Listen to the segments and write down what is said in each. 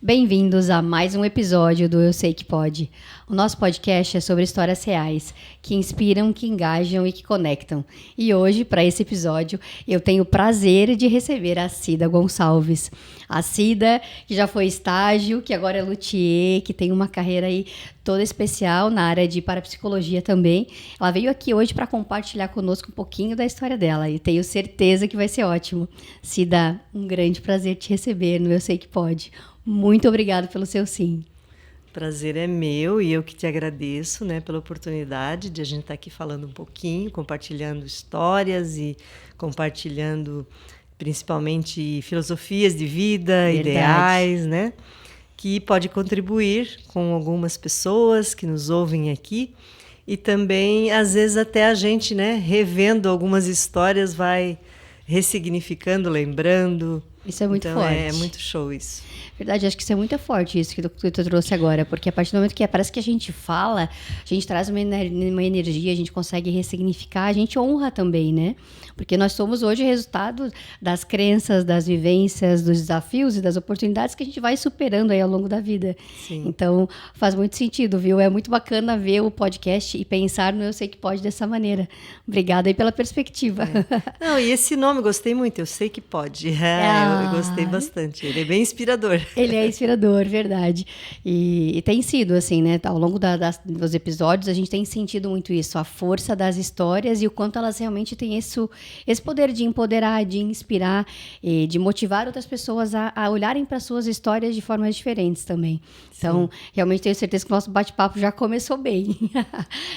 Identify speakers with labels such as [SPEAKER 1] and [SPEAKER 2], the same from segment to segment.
[SPEAKER 1] Bem-vindos a mais um episódio do Eu Sei Que Pode. O nosso podcast é sobre histórias reais, que inspiram, que engajam e que conectam. E hoje, para esse episódio, eu tenho o prazer de receber a Cida Gonçalves. A Cida, que já foi estágio, que agora é luthier, que tem uma carreira aí toda especial na área de parapsicologia também. Ela veio aqui hoje para compartilhar conosco um pouquinho da história dela e tenho certeza que vai ser ótimo. Cida, um grande prazer te receber no Eu Sei Que Pode. Muito obrigada pelo seu sim.
[SPEAKER 2] Prazer é meu e eu que te agradeço, né, pela oportunidade de a gente estar aqui falando um pouquinho, compartilhando histórias e compartilhando principalmente filosofias de vida, verdade, ideais, né, que pode contribuir com algumas pessoas que nos ouvem aqui e também, às vezes, até a gente, né, revendo algumas histórias, vai ressignificando, lembrando.
[SPEAKER 1] Isso é muito
[SPEAKER 2] então,
[SPEAKER 1] forte.
[SPEAKER 2] É muito show isso.
[SPEAKER 1] Verdade, acho que isso é muito forte, isso que tu trouxe agora, porque a partir do momento que parece que a gente fala, a gente traz uma energia, a gente consegue ressignificar, a gente honra também, né? Porque nós somos hoje resultado das crenças, das vivências, dos desafios e das oportunidades que a gente vai superando aí ao longo da vida. Sim. Então, faz muito sentido, viu? É muito bacana ver o podcast e pensar no Eu Sei Que Pode dessa maneira. Obrigada aí pela perspectiva.
[SPEAKER 2] Não, e esse nome, gostei muito, Eu Sei Que Pode. Eu gostei bastante, ele é bem inspirador.
[SPEAKER 1] Ele é inspirador, verdade. E tem sido assim, né? Ao longo dos episódios, a gente tem sentido muito isso, a força das histórias e o quanto elas realmente têm esse poder de empoderar, de inspirar, e de motivar outras pessoas a olharem para suas histórias de formas diferentes também. Então, realmente tenho certeza que o nosso bate-papo já começou bem.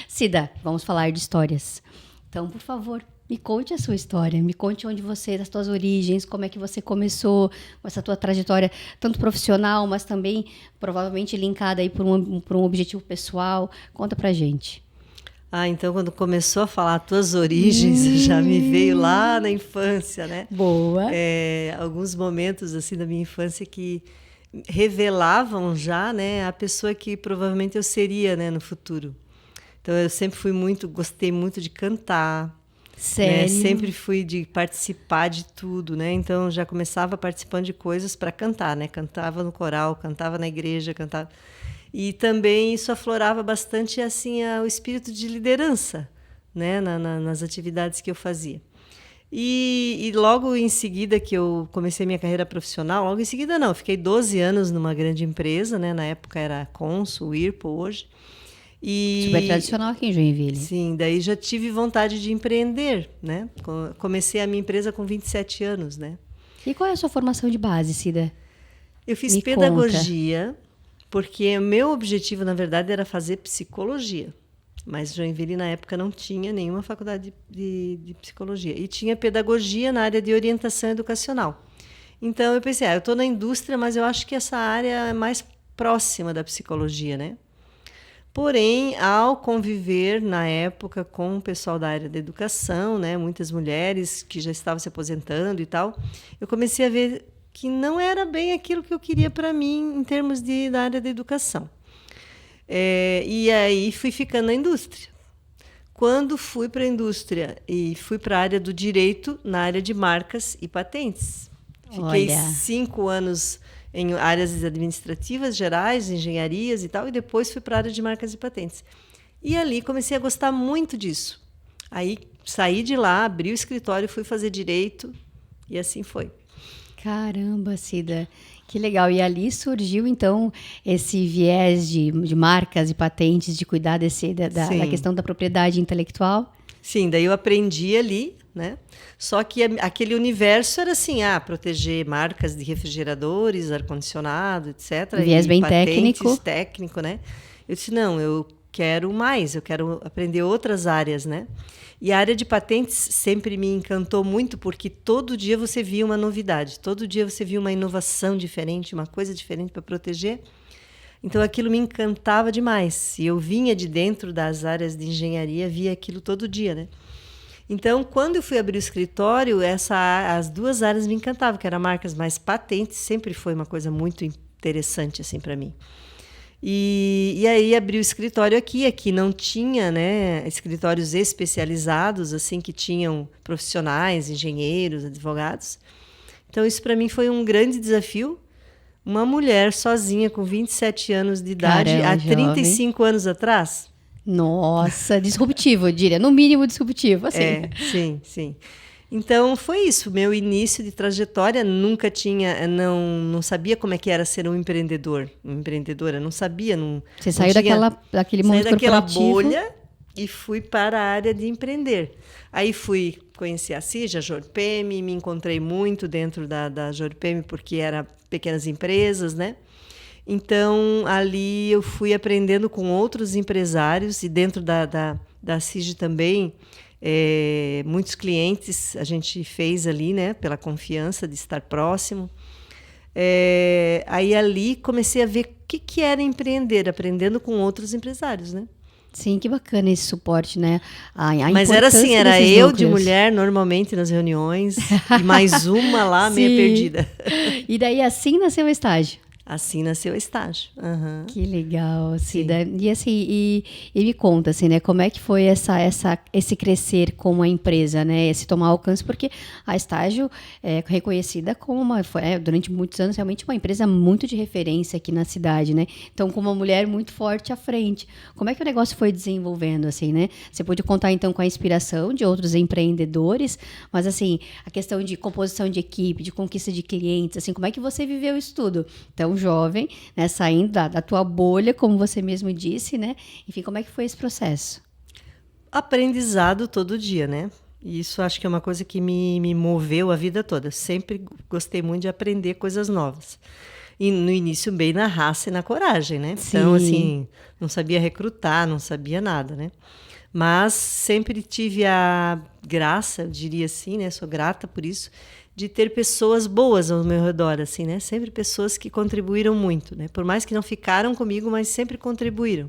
[SPEAKER 1] Cida, vamos falar de histórias. Então, por favor, me conte a sua história, me conte onde você, das suas origens, como é que você começou com essa tua trajetória, tanto profissional, mas também provavelmente linkada aí por um objetivo pessoal. Conta pra gente.
[SPEAKER 2] Então quando começou a falar as tuas origens, já me veio lá na infância, né?
[SPEAKER 1] Boa.
[SPEAKER 2] Alguns momentos assim da minha infância que revelavam já, né, a pessoa que provavelmente eu seria, né, no futuro. Então eu sempre gostei muito de cantar.
[SPEAKER 1] Sério?
[SPEAKER 2] Né? Sempre fui de participar de tudo, né? Então já começava participando de coisas para cantar, né? Cantava no coral, cantava na igreja, cantava. E também isso aflorava bastante assim o espírito de liderança, né? Nas atividades que eu fazia. E logo em seguida que eu comecei minha carreira profissional, logo em seguida não, fiquei 12 anos numa grande empresa, né? Na época era Consul, Whirlpool, hoje.
[SPEAKER 1] Super tradicional aqui em Joinville.
[SPEAKER 2] Sim, daí já tive vontade de empreender, né? Comecei a minha empresa com 27 anos, né?
[SPEAKER 1] E qual é a sua formação de base, Cida?
[SPEAKER 2] Eu fiz pedagogia, porque o meu objetivo, na verdade, era fazer psicologia. Mas Joinville, na época, não tinha nenhuma faculdade de psicologia. E tinha pedagogia na área de orientação educacional. Então, eu pensei, eu estou na indústria, mas eu acho que essa área é mais próxima da psicologia, né? Porém, ao conviver na época com o pessoal da área da educação, né, muitas mulheres que já estavam se aposentando e tal, eu comecei a ver que não era bem aquilo que eu queria para mim em termos da área da educação. E aí fui ficando na indústria. Quando fui para a indústria e fui para a área do direito, na área de marcas e patentes. Fiquei 5 anos em áreas administrativas, gerais, engenharias e tal, e depois fui para a área de marcas e patentes. E ali comecei a gostar muito disso. Aí saí de lá, abri o escritório, fui fazer direito, e assim foi.
[SPEAKER 1] Caramba, Cida, que legal. E ali surgiu, então, esse viés de marcas e patentes, de cuidar da questão da propriedade intelectual?
[SPEAKER 2] Sim, daí eu aprendi ali, né? Só que aquele universo era assim, proteger marcas de refrigeradores, ar-condicionado, etc.
[SPEAKER 1] Viés bem
[SPEAKER 2] técnico, né? Eu disse, não, eu quero mais, eu quero aprender outras áreas, né? E a área de patentes sempre me encantou muito, porque todo dia você via uma novidade, todo dia você via uma inovação diferente, uma coisa diferente para proteger. Então, aquilo me encantava demais. E eu vinha de dentro das áreas de engenharia, via aquilo todo dia, né? Então, quando eu fui abrir o escritório, as duas áreas me encantavam, que eram marcas mais patentes, sempre foi uma coisa muito interessante assim, para mim. E aí abri o escritório aqui não tinha, né, escritórios especializados, assim, que tinham profissionais, engenheiros, advogados. Então, isso para mim foi um grande desafio, Uma mulher sozinha com 27 anos de idade,
[SPEAKER 1] Caramba,
[SPEAKER 2] há 35 anos atrás.
[SPEAKER 1] Nossa, disruptivo, eu diria. No mínimo disruptivo, assim.
[SPEAKER 2] Sim. Então, foi isso. Meu início de trajetória, nunca tinha... Não sabia como é que era ser um empreendedor. Uma empreendedora, não sabia.
[SPEAKER 1] Você saiu daquele mundo
[SPEAKER 2] daquela
[SPEAKER 1] corporativo.
[SPEAKER 2] bolha e fui para a área de empreender. Aí fui conhecer a CIJ, a Jorpem, me encontrei muito dentro da Jorpem, porque era pequenas empresas, né? Então, ali eu fui aprendendo com outros empresários e dentro da CIJ também, muitos clientes a gente fez ali, né? Pela confiança de estar próximo. Aí ali comecei a ver o que era empreender, aprendendo com outros empresários, né?
[SPEAKER 1] Sim, que bacana esse suporte, né?
[SPEAKER 2] Mas era assim, era eu de mulher, normalmente, nas reuniões, e mais uma lá, meio perdida.
[SPEAKER 1] E daí assim nasceu o estágio?
[SPEAKER 2] Assim nasceu o estágio. Uhum.
[SPEAKER 1] Que legal, Cida. E assim, e me conta, assim, né? Como é que foi esse crescer como a empresa, né? Esse tomar alcance, porque a Estágio é reconhecida como durante muitos anos, realmente uma empresa muito de referência aqui na cidade, né? Então, com uma mulher muito forte à frente. Como é que o negócio foi desenvolvendo, assim, né? Você pode contar, então, com a inspiração de outros empreendedores, mas, assim, a questão de composição de equipe, de conquista de clientes, assim, como é que você viveu isso tudo? Então, jovem, né, saindo da tua bolha, como você mesmo disse, né? Enfim, como é que foi esse processo?
[SPEAKER 2] Aprendizado todo dia, né? E isso acho que é uma coisa que me moveu a vida toda. Sempre gostei muito de aprender coisas novas. E no início bem na raça e na coragem, né?
[SPEAKER 1] Sim.
[SPEAKER 2] Então, assim, não sabia recrutar, não sabia nada, né? Mas sempre tive a graça, eu diria assim, né? Sou grata por isso, de ter pessoas boas ao meu redor, assim, né? Sempre pessoas que contribuíram muito, né? Por mais que não ficaram comigo, mas sempre contribuíram.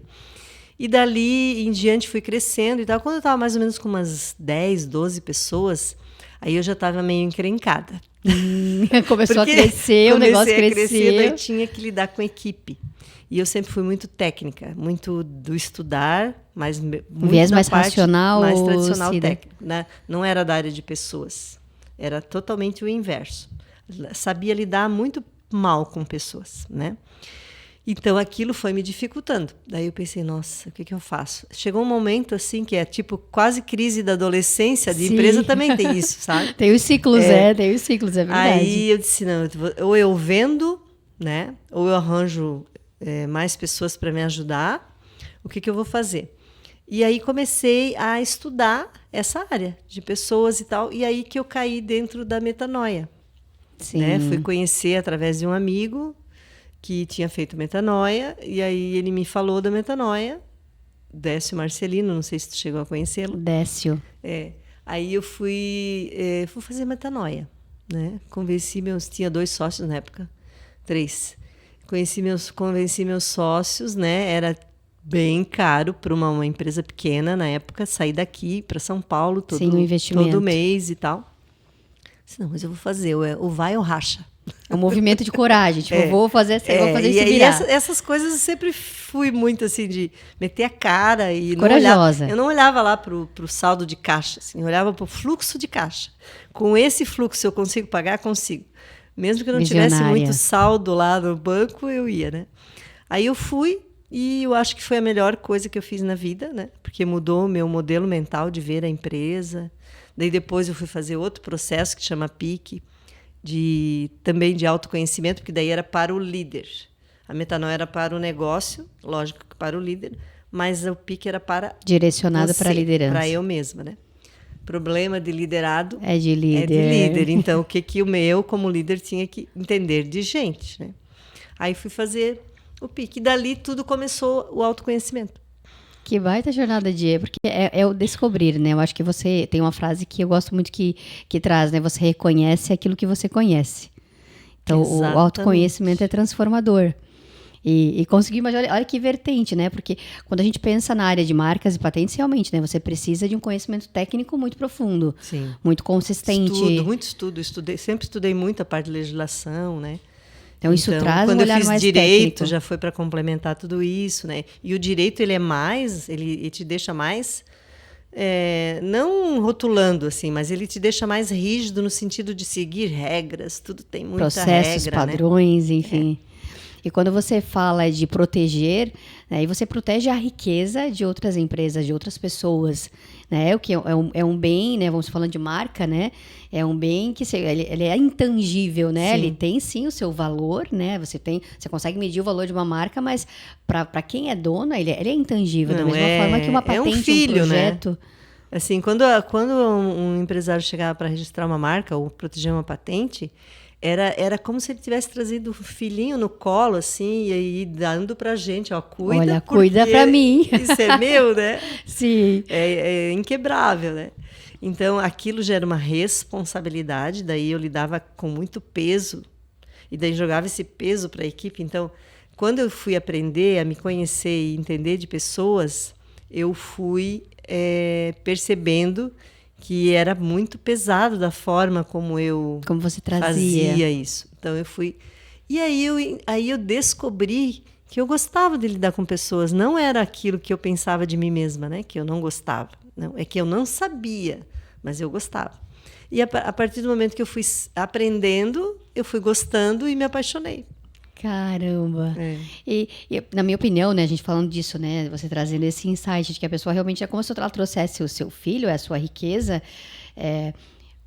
[SPEAKER 2] E dali em diante fui crescendo e tal. Quando eu estava mais ou menos com umas 10, 12 pessoas, aí eu já estava meio encrencada.
[SPEAKER 1] Começou a crescer, o negócio cresceu.
[SPEAKER 2] Daí tinha que lidar com equipe. E eu sempre fui muito técnica, muito do estudar, mas muito
[SPEAKER 1] viés mais racional,
[SPEAKER 2] mais tradicional técnico, né? Não era da área de pessoas. Era totalmente o inverso. Sabia lidar muito mal com pessoas, né? Então, aquilo foi me dificultando. Daí eu pensei, nossa, o que eu faço? Chegou um momento, assim, que é tipo quase crise da adolescência, de empresa também tem isso, sabe?
[SPEAKER 1] Tem os ciclos, tem os ciclos, é verdade.
[SPEAKER 2] Aí eu disse, não, ou eu vendo, né? Ou eu arranjo mais pessoas para me ajudar. O que eu vou fazer? E aí comecei a estudar essa área de pessoas e tal, e aí que eu caí dentro da metanoia.
[SPEAKER 1] Sim.
[SPEAKER 2] Né? Fui conhecer através de um amigo que tinha feito metanoia, e aí ele me falou da metanoia, Décio Marcelino, não sei se tu chegou a conhecê-lo.
[SPEAKER 1] Décio.
[SPEAKER 2] Aí eu fui fazer metanoia, né? Tinha 2 sócios na época, 3. Convenci meus sócios, né? Era bem caro para uma empresa pequena na época, sair daqui para São Paulo todo mês e tal. Disse, não, mas eu vou fazer, ou vai ou racha.
[SPEAKER 1] É um movimento de coragem, tipo, vou fazer isso virar.
[SPEAKER 2] E essas coisas eu sempre fui muito assim, de meter a cara e
[SPEAKER 1] corajosa.
[SPEAKER 2] Eu não olhava lá pro saldo de caixa, assim, eu olhava pro fluxo de caixa. Com esse fluxo eu consigo pagar? Consigo. Mesmo que eu não tivesse muito saldo lá no banco, eu ia, né? Aí eu fui, e eu acho que foi a melhor coisa que eu fiz na vida, né? Porque mudou o meu modelo mental de ver a empresa. Daí depois eu fui fazer outro processo que chama PIC, também de autoconhecimento, porque daí era para o líder. A metanoia era para o negócio, lógico que para o líder, mas o PIC era para
[SPEAKER 1] direcionado para a liderança.
[SPEAKER 2] Para eu mesma, né? Problema de liderado
[SPEAKER 1] é de líder.
[SPEAKER 2] Então, o que o meu, como líder, tinha que entender de gente, né? Aí fui fazer o PIC. E dali tudo começou o autoconhecimento.
[SPEAKER 1] Que baita jornada de porque é o descobrir, né? Eu acho que você tem uma frase que eu gosto muito que traz, né? Você reconhece aquilo que você conhece. Então, exatamente. O autoconhecimento é transformador. E conseguir, mas olha que vertente, né? Porque quando a gente pensa na área de marcas e patentes, realmente, né? Você precisa de um conhecimento técnico muito profundo.
[SPEAKER 2] Sim.
[SPEAKER 1] Muito consistente.
[SPEAKER 2] Muito estudo. Sempre estudei muito a parte de legislação, né?
[SPEAKER 1] Então, isso traz um olhar mais técnico.
[SPEAKER 2] Quando eu fiz direito, já foi para complementar tudo isso, né? E o direito, ele te deixa mais não rotulando, assim, mas ele te deixa mais rígido no sentido de seguir regras, tudo tem muita
[SPEAKER 1] processos,
[SPEAKER 2] regra,
[SPEAKER 1] padrões, né? Enfim. E quando você fala de proteger, né, aí você protege a riqueza de outras empresas, de outras pessoas, né? O que é um bem, né? Vamos falando de marca, né? É um bem que ele é intangível, né? Sim. Ele tem sim o seu valor, né? Você consegue medir o valor de uma marca, mas para quem é dono, ele é intangível. Não, da mesma forma que uma patente, um filho, um projeto.
[SPEAKER 2] Né? Assim, quando um empresário chegava para registrar uma marca ou proteger uma patente, era como se ele tivesse trazido o filhinho no colo, assim, e aí dando pra gente, ó, cuida
[SPEAKER 1] pra mim.
[SPEAKER 2] Isso é meu, né?
[SPEAKER 1] Sim.
[SPEAKER 2] É inquebrável, né? Então, aquilo gera uma responsabilidade, daí eu lidava com muito peso, e daí jogava esse peso para a equipe. Então, quando eu fui aprender a me conhecer e entender de pessoas, eu fui percebendo que era muito pesado da forma como
[SPEAKER 1] você
[SPEAKER 2] fazia isso. Então eu fui. E aí eu descobri que eu gostava de lidar com pessoas. Não era aquilo que eu pensava de mim mesma, né? Que eu não gostava. Não, é que eu não sabia, mas eu gostava. E a partir do momento que eu fui aprendendo, eu fui gostando e me apaixonei.
[SPEAKER 1] Caramba! E na minha opinião, né, a gente falando disso, né, você trazendo esse insight de que a pessoa realmente é como se ela trouxesse o seu filho, a sua riqueza,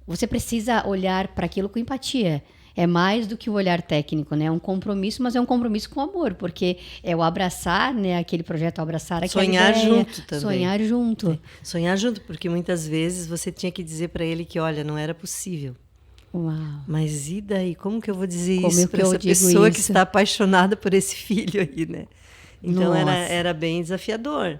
[SPEAKER 1] você precisa olhar para aquilo com empatia. É mais do que o olhar técnico, né? É um compromisso, mas é um compromisso com amor, porque é o abraçar, né, aquele projeto, abraçar aquela
[SPEAKER 2] sonhar
[SPEAKER 1] ideia,
[SPEAKER 2] junto também.
[SPEAKER 1] Sonhar junto.
[SPEAKER 2] Sonhar junto, porque muitas vezes você tinha que dizer para ele que, olha, não era possível.
[SPEAKER 1] Uau.
[SPEAKER 2] Mas e daí? Como que eu vou dizer isso para essa pessoa que está apaixonada por esse filho aí, né? Então era bem desafiador.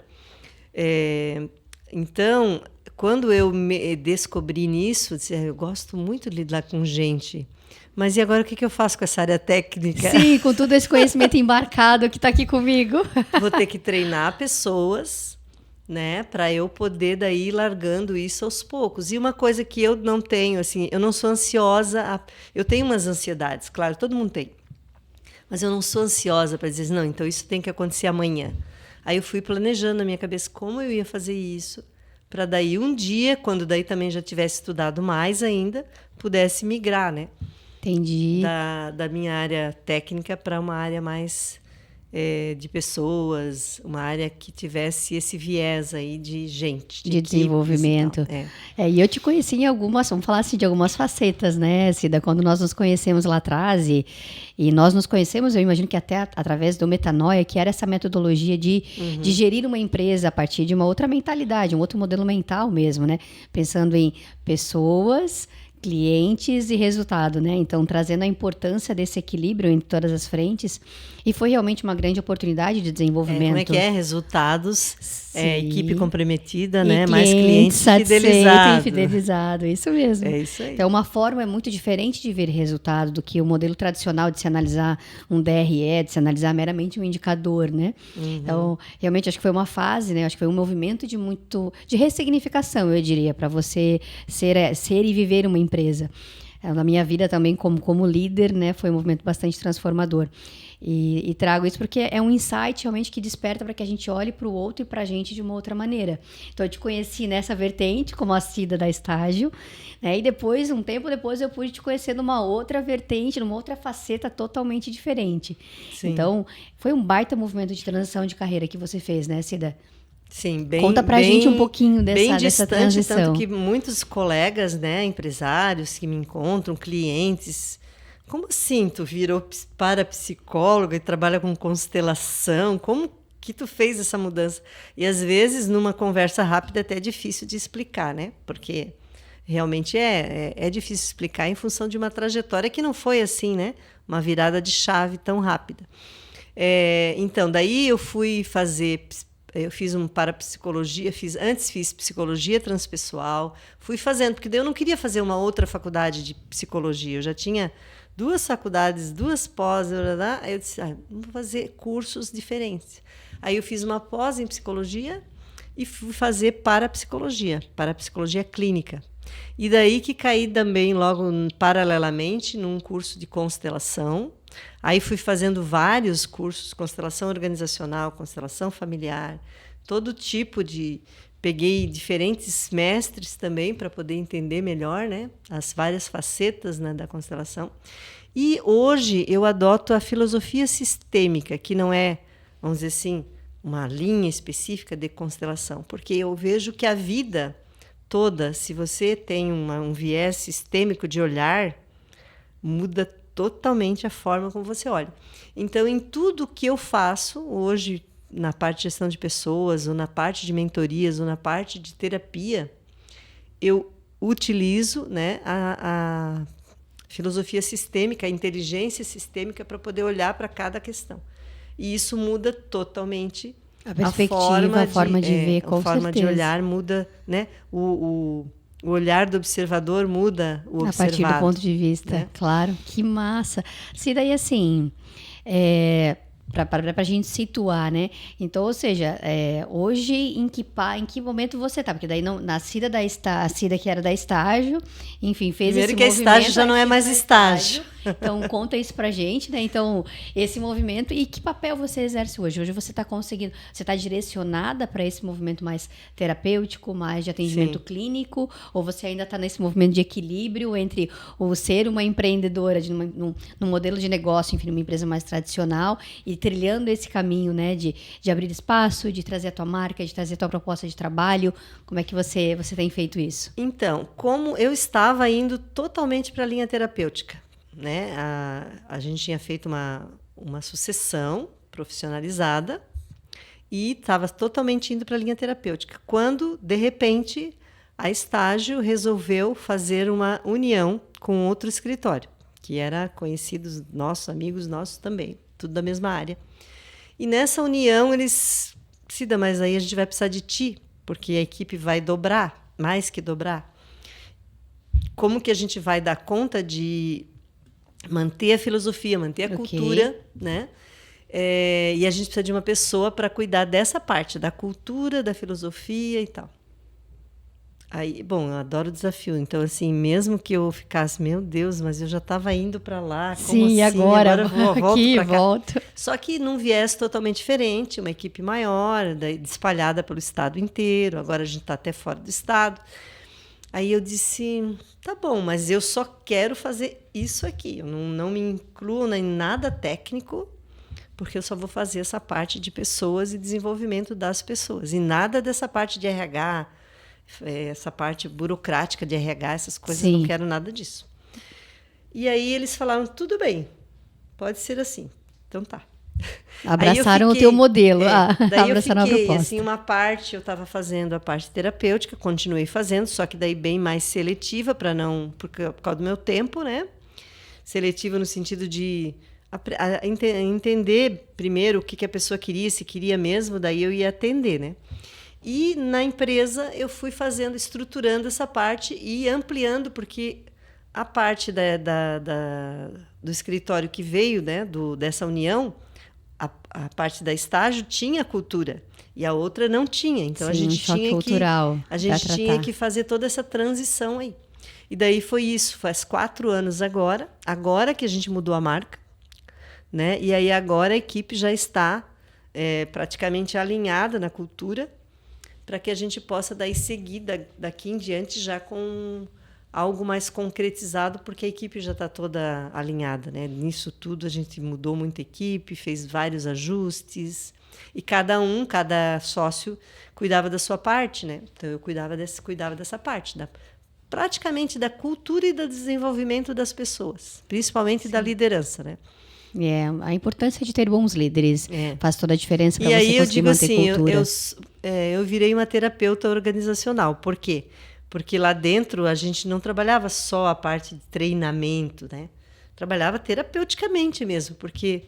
[SPEAKER 2] Então, quando eu me descobri nisso, eu disse, eu gosto muito de lidar com gente. Mas e agora o que eu faço com essa área técnica?
[SPEAKER 1] Sim, com todo esse conhecimento embarcado que está aqui comigo.
[SPEAKER 2] Vou ter que treinar pessoas, né, para eu poder daí ir largando isso aos poucos. E uma coisa que eu não tenho, assim, eu não sou ansiosa, eu tenho umas ansiedades, claro, todo mundo tem, mas eu não sou ansiosa para dizer, não, então isso tem que acontecer amanhã. Aí eu fui planejando na minha cabeça como eu ia fazer isso, para daí um dia, quando daí também já tivesse estudado mais ainda, pudesse migrar, né?
[SPEAKER 1] Entendi.
[SPEAKER 2] Da minha área técnica para uma área mais de pessoas, uma área que tivesse esse viés aí de gente,
[SPEAKER 1] de desenvolvimento. E eu te conheci em algumas, vamos falar assim, de algumas facetas, né, Cida? Quando nós nos conhecemos lá atrás, e nós nos conhecemos, eu imagino que até através do Metanoia, que era essa metodologia de gerir uma empresa a partir de uma outra mentalidade, um outro modelo mental mesmo, né? Pensando em pessoas, clientes e resultado, né? Então, trazendo a importância desse equilíbrio em todas as frentes. E foi realmente uma grande oportunidade de desenvolvimento.
[SPEAKER 2] Como é que é? Resultados, equipe comprometida,
[SPEAKER 1] e
[SPEAKER 2] né? Mais clientes
[SPEAKER 1] fidelizado. Isso mesmo.
[SPEAKER 2] É isso aí.
[SPEAKER 1] Então, uma forma muito diferente de ver resultado do que o modelo tradicional de se analisar um DRE, de se analisar meramente um indicador, né? Então, realmente, acho que foi uma fase, né? Acho que foi um movimento de ressignificação, eu diria, para você ser e viver uma empresa. Na minha vida também, como líder, né? Foi um movimento bastante transformador. E trago isso porque é um insight realmente que desperta para que a gente olhe para o outro e para a gente de uma outra maneira. Então, eu te conheci nessa vertente, como a Cida da Estágio, né? E depois, um tempo depois, eu pude te conhecer numa outra vertente, numa outra faceta totalmente diferente. Sim. Então, foi um baita movimento de transição de carreira que você fez, né, Cida?
[SPEAKER 2] Sim, bem.
[SPEAKER 1] Conta pra gente um pouquinho dessa transição.
[SPEAKER 2] Tanto que muitos colegas, né, empresários que me encontram, clientes... Como assim tu virou parapsicóloga e trabalha com constelação? Como que tu fez essa mudança? E às vezes, numa conversa rápida, até é difícil de explicar, né? Porque realmente é difícil explicar em função de uma trajetória que não foi assim, né? Uma virada de chave tão rápida. Então, daí eu fui fazer... Eu fiz um parapsicologia, antes fiz psicologia transpessoal, fui fazendo, porque daí eu não queria fazer uma outra faculdade de psicologia, eu já tinha 2 faculdades, 2 pós, aí eu disse, vamos fazer cursos diferentes. Aí eu fiz uma pós em psicologia e fui fazer parapsicologia clínica. E daí que caí também logo paralelamente num curso de constelação. Aí fui fazendo vários cursos, constelação organizacional, constelação familiar, todo tipo de peguei diferentes mestres também para poder entender melhor, né, as várias facetas, né, da constelação. E hoje eu adoto a filosofia sistêmica, que não é, vamos dizer assim, uma linha específica de constelação, porque eu vejo que a vida toda, se você tem um viés sistêmico de olhar, muda totalmente a forma como você olha. Então, em tudo que eu faço hoje, na parte de gestão de pessoas, ou na parte de mentorias, ou na parte de terapia, eu utilizo, né, a filosofia sistêmica, a inteligência sistêmica para poder olhar para cada questão. E isso muda totalmente
[SPEAKER 1] a perspectiva, a forma de ver, com certeza.
[SPEAKER 2] A forma de olhar muda, né? O olhar do observador muda o observado.
[SPEAKER 1] A partir do ponto de vista, né? Claro. Que massa. Se daí, assim, para a gente situar, né? Então, ou seja, hoje, em que momento você está? Porque daí, a Cida que era da estágio, enfim, fez
[SPEAKER 2] primeiro
[SPEAKER 1] esse
[SPEAKER 2] que
[SPEAKER 1] movimento.
[SPEAKER 2] Estágio já não é mais estágio.
[SPEAKER 1] Então, conta isso pra gente, né? Então, esse movimento, e que papel você exerce hoje? Hoje você está conseguindo, você está direcionada para esse movimento mais terapêutico, mais de atendimento clínico, ou você ainda está nesse movimento de equilíbrio entre o ser uma empreendedora num modelo de negócio, enfim, numa empresa mais tradicional, e trilhando esse caminho, né, de abrir espaço, de trazer a tua marca, de trazer a tua proposta de trabalho? Como é que você tem feito isso?
[SPEAKER 2] Então, como eu estava indo totalmente para a linha terapêutica, né? A gente tinha feito uma sucessão profissionalizada e estava totalmente indo para a linha terapêutica. Quando, de repente, a Estágio resolveu fazer uma união com outro escritório, que era conhecidos nossos, amigos nossos também, tudo da mesma área. E nessa união eles, Cida, mas aí a gente vai precisar de ti, porque a equipe vai dobrar, mais que dobrar. Como que a gente vai dar conta de manter a filosofia, manter a cultura, né? E a gente precisa de uma pessoa para cuidar dessa parte, da cultura, da filosofia e tal. Aí, bom, eu adoro o desafio. Então, assim, mesmo que eu ficasse, meu Deus, mas eu já estava indo para lá. Como
[SPEAKER 1] assim? Agora eu volto
[SPEAKER 2] aqui,
[SPEAKER 1] para cá. Volto.
[SPEAKER 2] Só que num viés totalmente diferente, uma equipe maior, espalhada pelo estado inteiro. Agora a gente está até fora do estado. Aí eu disse, tá bom, mas eu só quero fazer isso aqui. Eu não me incluo em nada técnico, porque eu só vou fazer essa parte de pessoas e desenvolvimento das pessoas. E nada dessa parte de RH, essa parte burocrática de RH, essas coisas, eu não quero nada disso. E aí eles falaram, tudo bem, pode ser assim. Então tá.
[SPEAKER 1] Abraçaram o teu modelo.
[SPEAKER 2] Daí eu fiquei, assim, uma parte, eu estava fazendo a parte terapêutica, continuei fazendo, só que daí bem mais seletiva, por causa do meu tempo, né? Seletiva no sentido de entender primeiro o que a pessoa queria, se queria mesmo, daí eu ia atender, né? E na empresa eu fui estruturando essa parte e ampliando, porque a parte do escritório que veio, né, dessa união, a parte da Estágio tinha cultura e a outra não tinha. Então a gente tinha que fazer toda essa transição aí. E daí foi isso, faz 4 anos agora que a gente mudou a marca, né? E aí agora a equipe já está praticamente alinhada na cultura, para que a gente possa daí seguir daqui em diante já com algo mais concretizado, porque a equipe já está toda alinhada, né? Nisso tudo a gente mudou muito a equipe, fez vários ajustes, e cada sócio cuidava da sua parte, né? Então eu cuidava dessa parte, praticamente da cultura e do desenvolvimento das pessoas, principalmente da liderança, né?
[SPEAKER 1] A importância de ter bons líderes faz toda a diferença para
[SPEAKER 2] você
[SPEAKER 1] conseguir manter cultura. E aí eu digo
[SPEAKER 2] assim, eu virei uma terapeuta organizacional. Por quê? Porque lá dentro a gente não trabalhava só a parte de treinamento, né? Trabalhava terapeuticamente mesmo, porque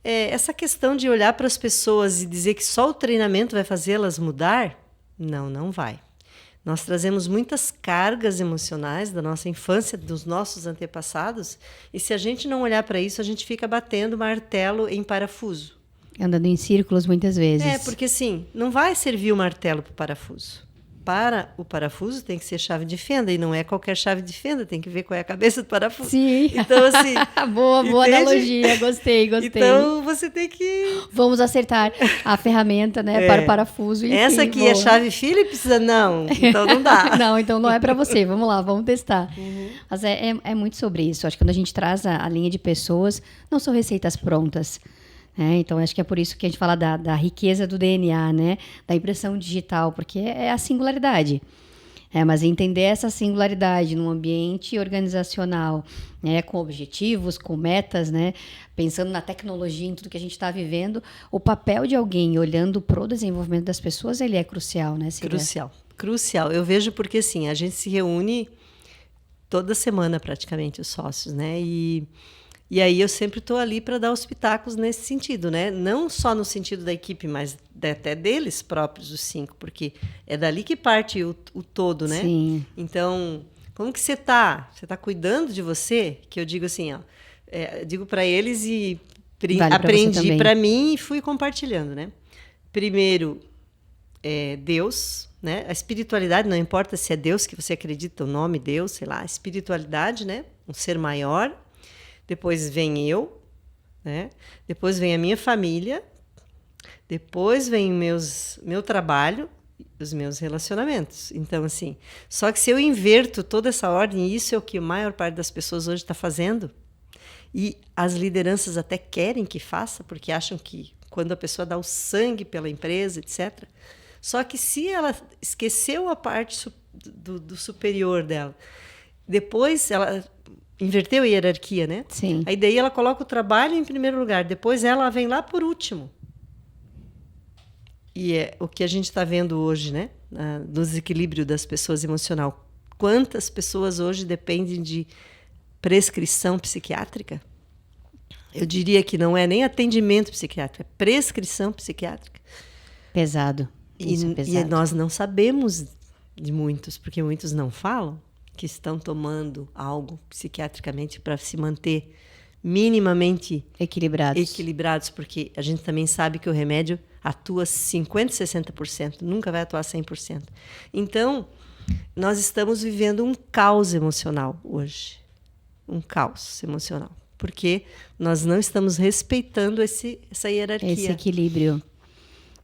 [SPEAKER 2] essa questão de olhar para as pessoas e dizer que só o treinamento vai fazê-las mudar, não vai. Nós trazemos muitas cargas emocionais da nossa infância, dos nossos antepassados, e se a gente não olhar para isso, a gente fica batendo martelo em parafuso.
[SPEAKER 1] Andando em círculos muitas vezes.
[SPEAKER 2] Porque assim, não vai servir o martelo para o parafuso. para o parafuso tem que ser chave de fenda, e não é qualquer chave de fenda, tem que ver qual é a cabeça do parafuso.
[SPEAKER 1] Sim.
[SPEAKER 2] Então, assim...
[SPEAKER 1] boa analogia, gostei.
[SPEAKER 2] Então, você tem que...
[SPEAKER 1] Vamos acertar a ferramenta, né, para o parafuso. Enfim,
[SPEAKER 2] essa aqui é chave Phillips? Não, então não dá.
[SPEAKER 1] Não, então não é para você. Vamos lá, vamos testar. Mas é muito sobre isso. Acho que quando a gente traz a linha de pessoas, não são receitas prontas. Então, acho que é por isso que a gente fala da riqueza do DNA, né? Da impressão digital, porque é a singularidade. Mas entender essa singularidade num ambiente organizacional, né, com objetivos, com metas, né, pensando na tecnologia, em tudo que a gente está vivendo, o papel de alguém olhando para o desenvolvimento das pessoas, ele é crucial, né, Cida?
[SPEAKER 2] Crucial. Eu vejo porque, assim, a gente se reúne toda semana, praticamente, os sócios, né? E aí eu sempre estou ali para dar os pitacos nesse sentido, né? Não só no sentido da equipe, mas até deles próprios, os 5, porque é dali que parte o todo, né?
[SPEAKER 1] Sim.
[SPEAKER 2] Então, como que você está? Você está cuidando de você? Que eu digo assim, digo para eles e aprendi para mim e fui compartilhando, né? Primeiro, Deus, né? A espiritualidade, não importa se é Deus que você acredita, o nome Deus, sei lá, a espiritualidade, né? Um ser maior. Depois vem eu, né? Depois vem a minha família, depois vem meu trabalho, os meus relacionamentos. Então, assim, só que se eu inverto toda essa ordem, e isso é o que a maior parte das pessoas hoje está fazendo, e as lideranças até querem que faça, porque acham que quando a pessoa dá o sangue pela empresa, etc. Só que se ela esqueceu a parte do superior dela, depois ela... inverteu a hierarquia, né?
[SPEAKER 1] Sim.
[SPEAKER 2] Aí daí ela coloca o trabalho em primeiro lugar, depois ela vem lá por último. E é o que a gente está vendo hoje, né? No desequilíbrio das pessoas emocional. Quantas pessoas hoje dependem de prescrição psiquiátrica? Eu diria que não é nem atendimento psiquiátrico, é prescrição psiquiátrica.
[SPEAKER 1] Pesado. Isso é pesado.
[SPEAKER 2] E nós não sabemos de muitos, porque muitos não falam que estão tomando algo psiquiatricamente para se manter minimamente equilibrados, porque a gente também sabe que o remédio atua 50%, 60%, nunca vai atuar 100%. Então, nós estamos vivendo um caos emocional hoje. Um caos emocional. Porque nós não estamos respeitando essa hierarquia.
[SPEAKER 1] Esse equilíbrio.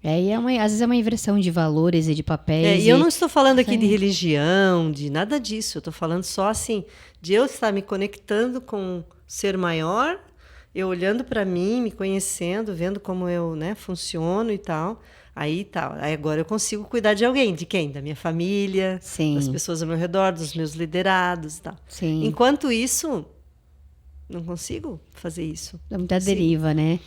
[SPEAKER 1] E às vezes é uma inversão de valores e de papéis.
[SPEAKER 2] E eu não estou falando aqui de religião, de nada disso. Eu estou falando só assim, de eu estar me conectando com o ser maior, eu olhando para mim, me conhecendo, vendo como eu, né, funciono e tal. Aí agora eu consigo cuidar de alguém. De quem? Da minha família,
[SPEAKER 1] Sim.
[SPEAKER 2] das pessoas ao meu redor, dos meus liderados e tal.
[SPEAKER 1] Sim.
[SPEAKER 2] Enquanto isso, não consigo fazer isso.
[SPEAKER 1] É muita deriva, né?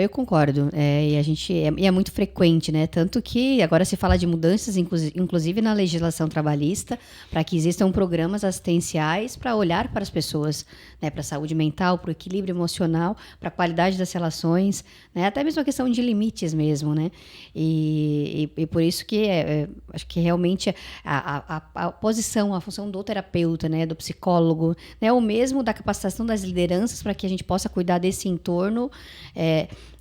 [SPEAKER 1] Eu concordo. E é muito frequente, né? Tanto que agora se fala de mudanças, inclusive na legislação trabalhista, para que existam programas assistenciais para olhar para as pessoas, né? Para a saúde mental, para o equilíbrio emocional, para a qualidade das relações, né? Até mesmo a questão de limites mesmo, né? E por isso que acho que realmente a posição, a função do terapeuta, né? Do psicólogo, né? Ou mesmo da capacitação das lideranças para que a gente possa cuidar desse entorno.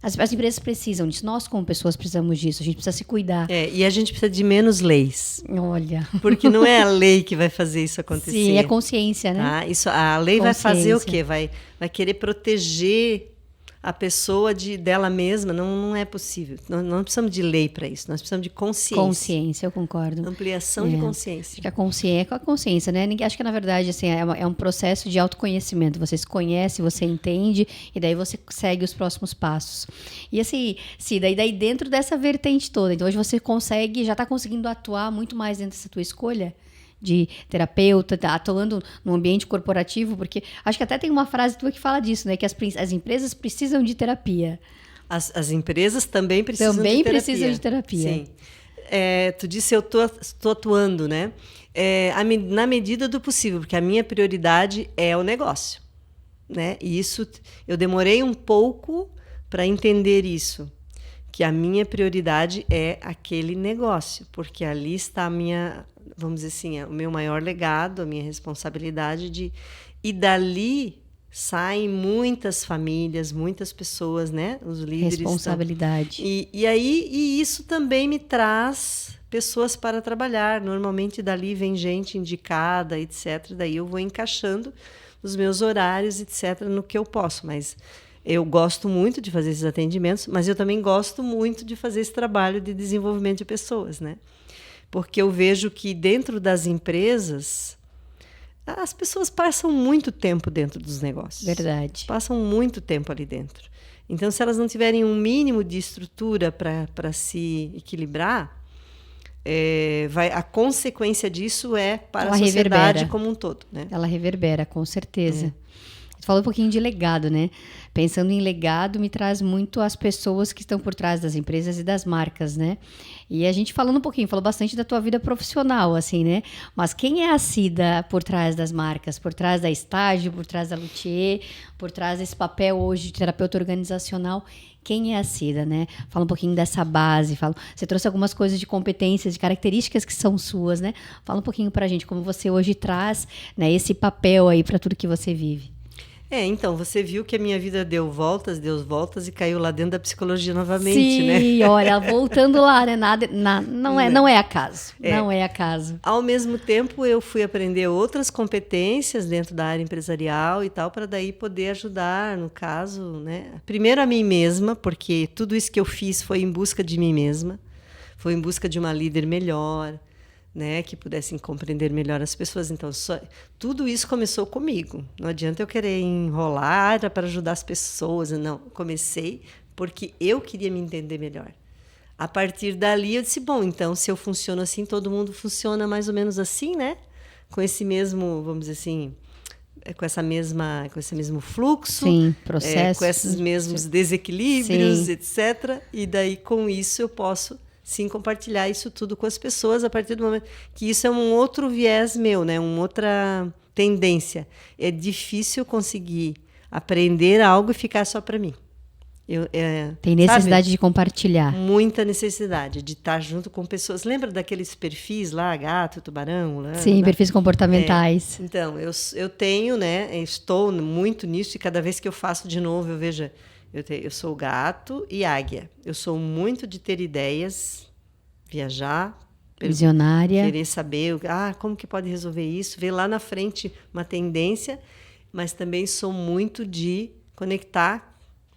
[SPEAKER 1] As empresas precisam disso. Nós, como pessoas, precisamos disso. A gente precisa se cuidar.
[SPEAKER 2] E a gente precisa de menos leis.
[SPEAKER 1] Olha.
[SPEAKER 2] Porque não é a lei que vai fazer isso acontecer.
[SPEAKER 1] Sim, é consciência, né?
[SPEAKER 2] A lei vai fazer o quê? Vai querer proteger a pessoa dela mesma. Não é possível. Não precisamos de lei para isso. Nós precisamos de consciência.
[SPEAKER 1] Consciência, eu concordo.
[SPEAKER 2] Ampliação de consciência.
[SPEAKER 1] Acho que a consciência é com a consciência, né? Acho que, na verdade, assim, é um processo de autoconhecimento. Você se conhece, você entende, e daí você segue os próximos passos. E assim, daí dentro dessa vertente toda, então hoje você já está conseguindo atuar muito mais dentro dessa tua escolha de terapeuta, atuando no ambiente corporativo, porque acho que até tem uma frase tua que fala disso, né? Que as empresas precisam de terapia.
[SPEAKER 2] As empresas também precisam de terapia.
[SPEAKER 1] Também precisam de terapia.
[SPEAKER 2] Sim. Tu disse, eu estou atuando, né? Na medida do possível, porque a minha prioridade é o negócio, né? E isso, eu demorei um pouco para entender isso, que a minha prioridade é aquele negócio, porque ali está a minha... vamos dizer assim, o meu maior legado, a minha responsabilidade e dali saem muitas famílias, muitas pessoas, né? Os líderes.
[SPEAKER 1] Responsabilidade.
[SPEAKER 2] E isso também me traz pessoas para trabalhar. Normalmente dali vem gente indicada, etc. Daí eu vou encaixando os meus horários, etc., no que eu posso. Mas eu gosto muito de fazer esses atendimentos, mas eu também gosto muito de fazer esse trabalho de desenvolvimento de pessoas, né? Porque eu vejo que dentro das empresas as pessoas passam muito tempo dentro dos negócios.
[SPEAKER 1] Verdade.
[SPEAKER 2] Passam muito tempo ali dentro. Então, se elas não tiverem um mínimo de estrutura para se equilibrar, a consequência disso é para a sociedade como um todo. Né?
[SPEAKER 1] Ela reverbera, com certeza. Você falou um pouquinho de legado, né? Pensando em legado, me traz muito as pessoas que estão por trás das empresas e das marcas, né? E a gente falou bastante da tua vida profissional, assim, né? Mas quem é a Cida por trás das marcas? Por trás da Estágio, por trás da Luthier, por trás desse papel hoje de terapeuta organizacional? Quem é a Cida, né? Fala um pouquinho dessa base. Você trouxe algumas coisas de competências, de características que são suas, né? Fala um pouquinho pra gente como você hoje traz, né, esse papel aí para tudo que você vive.
[SPEAKER 2] Então, você viu que a minha vida deu voltas e caiu lá dentro da psicologia novamente, né?
[SPEAKER 1] Sim, olha, voltando lá, né? Não é acaso. Não é acaso.
[SPEAKER 2] Ao mesmo tempo, eu fui aprender outras competências dentro da área empresarial e tal, para daí poder ajudar, no caso, né? Primeiro a mim mesma, porque tudo isso que eu fiz foi em busca de mim mesma, foi em busca de uma líder melhor, né, que pudessem compreender melhor as pessoas. Então, tudo isso começou comigo. Não adianta eu querer enrolar para ajudar as pessoas. Não, comecei porque eu queria me entender melhor. A partir dali, eu disse, bom, então, se eu funciono assim, todo mundo funciona mais ou menos assim, né? Com esse mesmo, vamos dizer assim, com esse mesmo fluxo.
[SPEAKER 1] Sim, processo.
[SPEAKER 2] Com esses mesmos desequilíbrios, sim, etc. E daí, com isso, eu posso sim compartilhar isso tudo com as pessoas a partir do momento que isso é um outro viés meu, né? Uma outra tendência. É difícil conseguir aprender algo e ficar só para mim.
[SPEAKER 1] Tem necessidade de compartilhar.
[SPEAKER 2] Muita necessidade de estar junto com pessoas. Lembra daqueles perfis lá, gato, tubarão? Lá,
[SPEAKER 1] sim, né? Perfis comportamentais.
[SPEAKER 2] Então, eu tenho, né? Estou muito nisso e cada vez que eu faço de novo, eu vejo... Eu sou gato e águia. Eu sou muito de ter ideias, viajar,
[SPEAKER 1] visionária,
[SPEAKER 2] querer saber como que pode resolver isso, ver lá na frente uma tendência, mas também sou muito de conectar,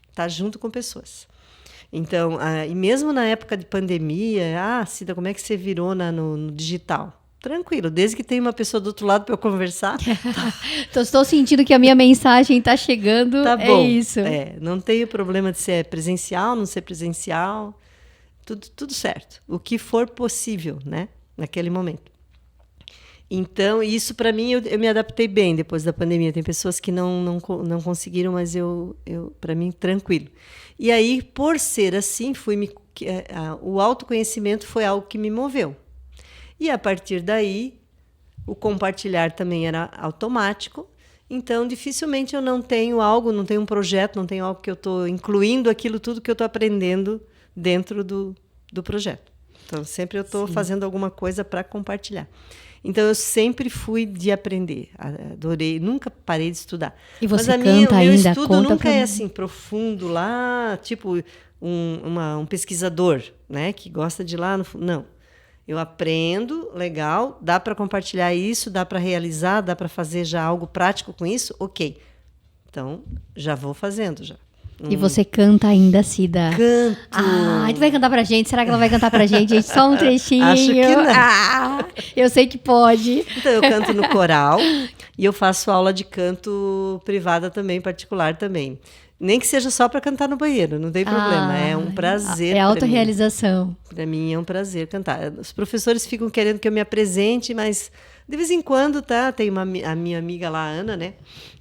[SPEAKER 2] estar junto com pessoas. Então, e mesmo na época de pandemia, Cida, como é que você virou no digital? Tranquilo, desde que tem uma pessoa do outro lado para eu conversar.
[SPEAKER 1] Estou sentindo que a minha mensagem está chegando. Tá bom. É isso.
[SPEAKER 2] Não tenho problema de ser presencial, não ser presencial. Tudo certo. O que for possível, né? Naquele momento. Então, isso para mim, eu me adaptei bem depois da pandemia. Tem pessoas que não conseguiram, mas para mim, tranquilo. E aí, por ser assim, o autoconhecimento foi algo que me moveu. E, a partir daí, o compartilhar também era automático. Então, dificilmente eu não tenho um projeto, não tenho algo que eu estou incluindo aquilo tudo que eu estou aprendendo dentro do projeto. Então, sempre eu estou fazendo alguma coisa para compartilhar. Então, eu sempre fui de aprender. Adorei, nunca parei de estudar.
[SPEAKER 1] E você
[SPEAKER 2] Mas
[SPEAKER 1] canta
[SPEAKER 2] o meu
[SPEAKER 1] ainda?
[SPEAKER 2] estudo nunca é assim, profundo lá, tipo um pesquisador, né, que gosta de ir lá no fundo. Não. Eu aprendo, legal, dá para compartilhar isso, dá para realizar, dá para fazer já algo prático com isso? Ok. Então, já vou fazendo já.
[SPEAKER 1] E você canta ainda, Cida?
[SPEAKER 2] Canto.
[SPEAKER 1] Tu vai cantar pra gente? Será que ela vai cantar pra gente? Só um trechinho.
[SPEAKER 2] Acho que não.
[SPEAKER 1] Eu sei que pode.
[SPEAKER 2] Então, eu canto no coral e eu faço aula de canto privada também, particular também. Nem que seja só para cantar no banheiro, não tem problema. É um prazer.
[SPEAKER 1] É autorrealização.
[SPEAKER 2] Para mim é um prazer cantar. Os professores ficam querendo que eu me apresente, mas de vez em quando, tá? Tem a minha amiga lá, a Ana, né?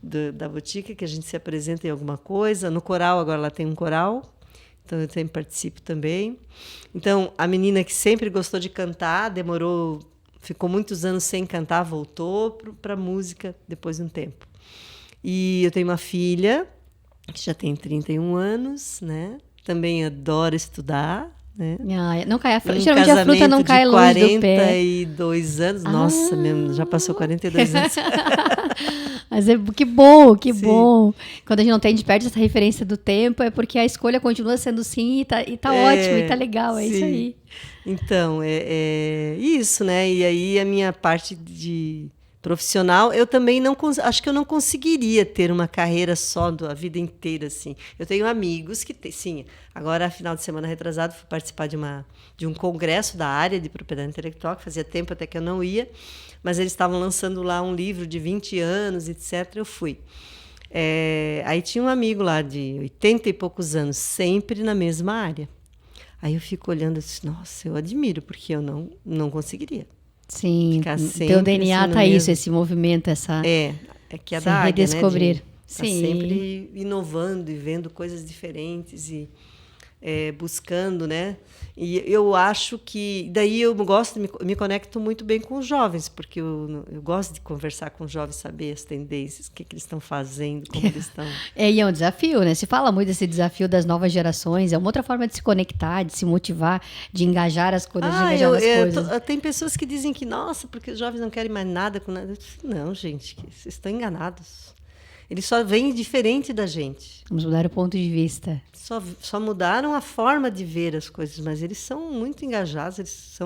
[SPEAKER 2] Da Botica, que a gente se apresenta em alguma coisa. No coral, agora ela tem um coral, então eu sempre participo também. Então, a menina que sempre gostou de cantar, ficou muitos anos sem cantar, voltou para a música depois de um tempo. E eu tenho uma filha que já tem 31 anos, né? Também adora estudar, né?
[SPEAKER 1] Não cai a fruta.
[SPEAKER 2] Um
[SPEAKER 1] Geralmente a fruta não cai longe do pé.
[SPEAKER 2] 42 anos. Nossa, mesmo, já passou 42 anos.
[SPEAKER 1] Mas que bom, que
[SPEAKER 2] Sim.
[SPEAKER 1] bom. Quando a gente não tem, a gente perde essa referência do tempo, é porque a escolha continua sendo sim e tá ótimo, e tá legal, é isso aí.
[SPEAKER 2] Então, é isso, né? E aí a minha parte de profissional, eu também acho que eu não conseguiria ter uma carreira só a vida inteira, assim. Eu tenho amigos que sim. Agora, final de semana retrasado, fui participar de um congresso da área de propriedade intelectual, que fazia tempo até que eu não ia, mas eles estavam lançando lá um livro de 20 anos, etc. Eu fui. Aí tinha um amigo lá de 80 e poucos anos, sempre na mesma área. Aí eu fico olhando assim, nossa, eu admiro, porque eu não conseguiria.
[SPEAKER 1] Sim, teu DNA tá isso, esse movimento, essa...
[SPEAKER 2] É que é da área,
[SPEAKER 1] redescobrir.
[SPEAKER 2] Né? Tá sempre inovando e vendo coisas diferentes e buscando, né? E eu acho que... Daí eu me conecto muito bem com os jovens, porque eu gosto de conversar com os jovens, saber as tendências, o que eles estão fazendo, como eles estão...
[SPEAKER 1] E é um desafio, né? Se fala muito desse desafio das novas gerações, é uma outra forma de se conectar, de se motivar, de engajar as coisas, de engajar nas coisas.
[SPEAKER 2] Tem pessoas que dizem que, nossa, porque os jovens não querem mais nada com nada. Não, gente, vocês estão enganados. Eles só vêm diferente da gente.
[SPEAKER 1] Vamos mudar o ponto de vista.
[SPEAKER 2] Só mudaram a forma de ver as coisas, mas eles são muito engajados,